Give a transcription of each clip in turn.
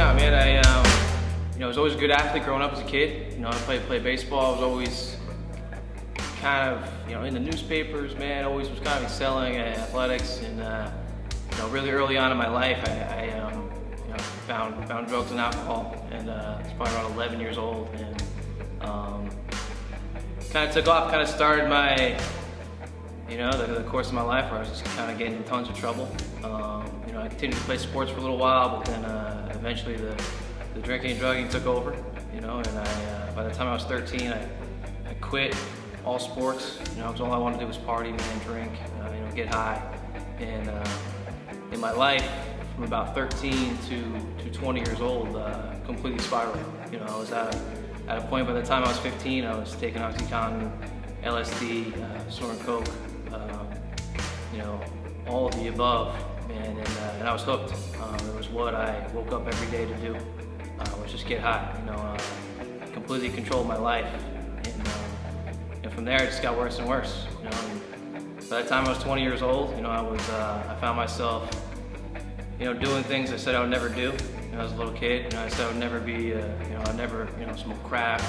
out, man. I was always a good athlete growing up as a kid. I played baseball. I was always kind of, in the newspapers, man. Always was kind of excelling at athletics, and really early on in my life, I found drugs and alcohol, and it's probably around 11 years old, and kind of took off. Kind of started my, the course of my life where I was just kind of getting in tons of trouble. I continued to play sports for a little while, but then eventually the drinking and drugging took over, and by the time I was 13, I quit all sports. All I wanted to do was party, man, drink, get high. And in my life, from about 13 to 20 years old, completely spiraled. I was at a point by the time I was 15, I was taking Oxycontin, LSD, snorting coke, all of the above, man, and I was hooked. It was what I woke up every day to do. Was just get high. Completely controlled my life, and from there it just got worse and worse. By the time I was 20 years old, I found myself, doing things I said I would never do. As a little kid, I said I would never be, I'd never, smoke crack,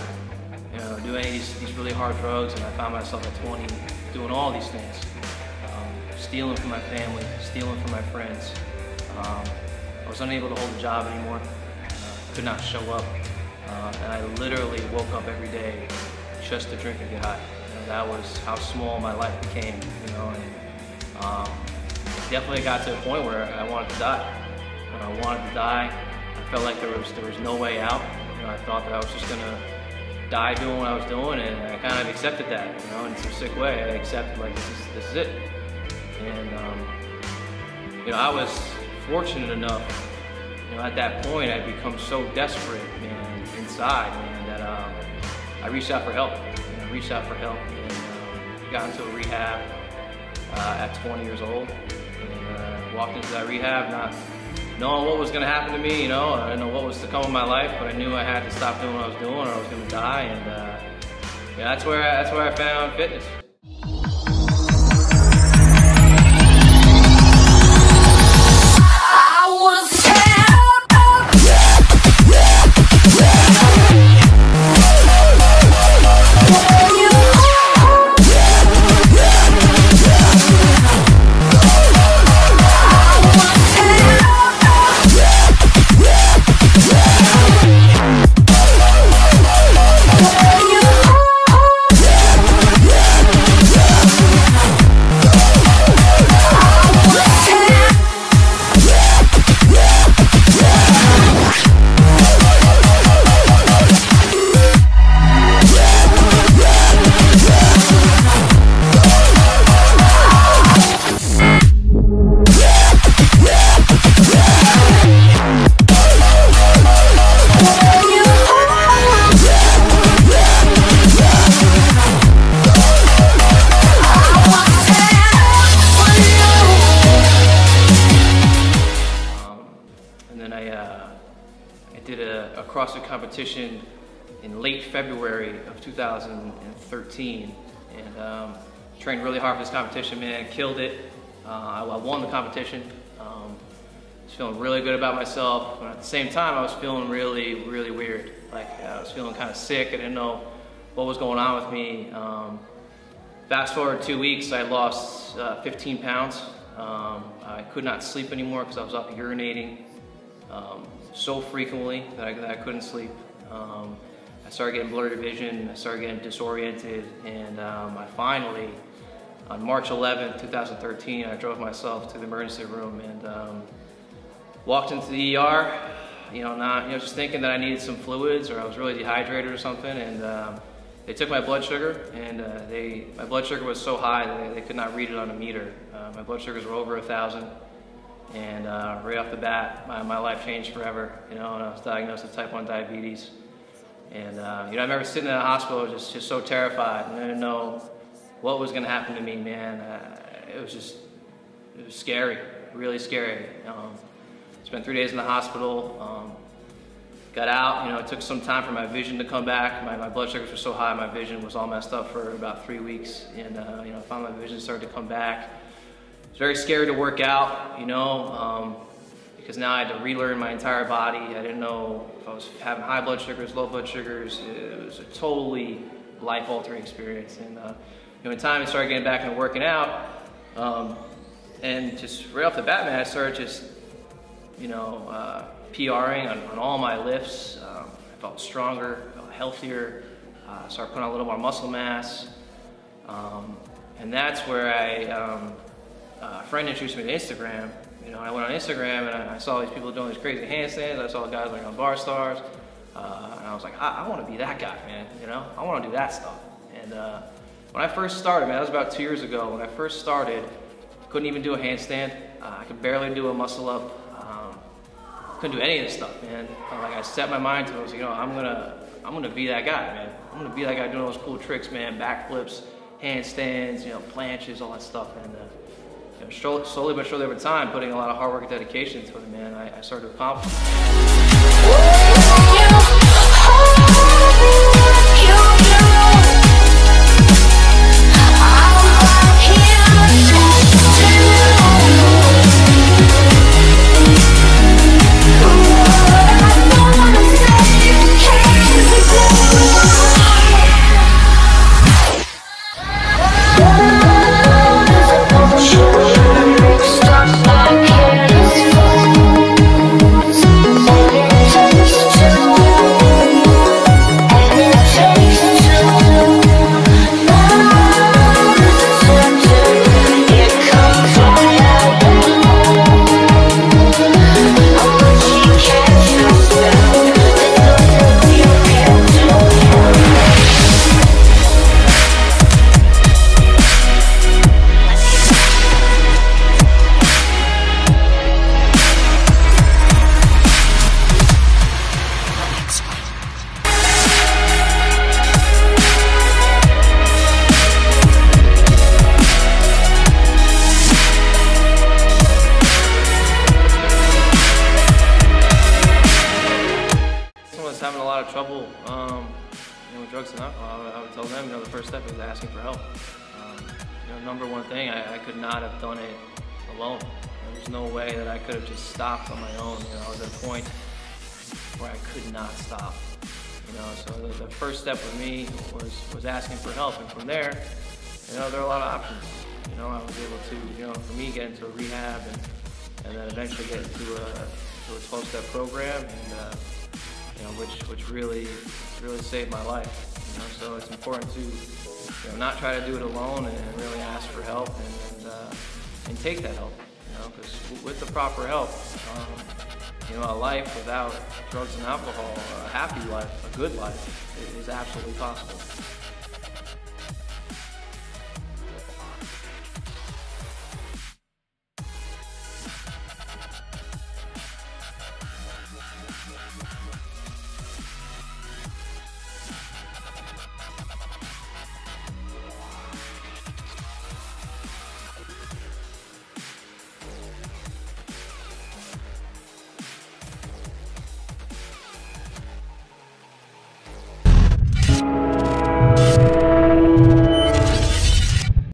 or, do any of these really hard drugs, and I found myself at 20 doing all these things, stealing from my family, stealing from my friends. I was unable to hold a job anymore. Could not show up, and I literally woke up every day just to drink and get high. That was how small my life became, and definitely got to a point where I wanted to die. When I wanted to die, I felt like there was no way out. I thought that I was just gonna die doing what I was doing, and I kind of accepted that, in some sick way. I accepted, like, this is it. And I was fortunate enough, at that point, I'd become so desperate, man, inside, man, that I reached out for help. I reached out for help and got into a rehab at 20 years old, and walked into that rehab not knowing what was going to happen to me. I didn't know what was to come in my life, but I knew I had to stop doing what I was doing, or I was going to die. And that's where I found fitness. I did a CrossFit competition in late February of 2013, and trained really hard for this competition, man. Killed it. I won the competition. Was feeling really good about myself, but at the same time I was feeling really, really weird. Like, I was feeling kind of sick. I didn't know what was going on with me. Fast forward 2 weeks, I lost 15 pounds. I could not sleep anymore because I was up urinating so frequently that I couldn't sleep. I started getting blurred vision, I started getting disoriented, and I finally, on March 11th, 2013, I drove myself to the emergency room and walked into the ER, just thinking that I needed some fluids or I was really dehydrated or something, and they took my blood sugar, and my blood sugar was so high that they could not read it on a meter. My blood sugars were over 1,000, and right off the bat, my life changed forever, and I was diagnosed with type 1 diabetes. And I remember sitting in the hospital just so terrified, and I didn't know what was gonna happen to me, man. It was scary, really scary. Spent 3 days in the hospital, got out, it took some time for my vision to come back. My blood sugars were so high, my vision was all messed up for about 3 weeks, and finally my vision started to come back. It's very scary to work out, because now I had to relearn my entire body. I didn't know if I was having high blood sugars, low blood sugars. It was a totally life-altering experience. And in time I started getting back into working out, and just right off the bat, man, I started just, PRing on all my lifts. I felt stronger, felt healthier, started putting on a little more muscle mass. And that's where a friend introduced me to Instagram. I went on Instagram and I saw these people doing these crazy handstands. I saw guys like on Barstarzz, and I was like, I want to be that guy, man. I want to do that stuff. And when I first started, man, that was about 2 years ago. When I first started, couldn't even do a handstand. I could barely do a muscle up. Couldn't do any of this stuff, man. I set my mind to it. I was like, I'm gonna be that guy, man. I'm gonna be that guy doing those cool tricks, man. Backflips, handstands, planches, all that stuff. And slowly but surely over time, putting a lot of hard work and dedication into it, man, I started to accomplish it. Having a lot of trouble with drugs and alcohol, I would tell them, the first step is asking for help. Number one thing, I could not have done it alone. There's no way that I could have just stopped on my own. I was at a point where I could not stop. So the first step with me was asking for help, and from there, there are a lot of options. I was able to, for me, get into a rehab and then eventually get into a 12-step program, and which really saved my life. So it's important to not try to do it alone and really ask for help and take that help. Because with the proper help, a life without drugs and alcohol, a happy life, a good life, is absolutely possible.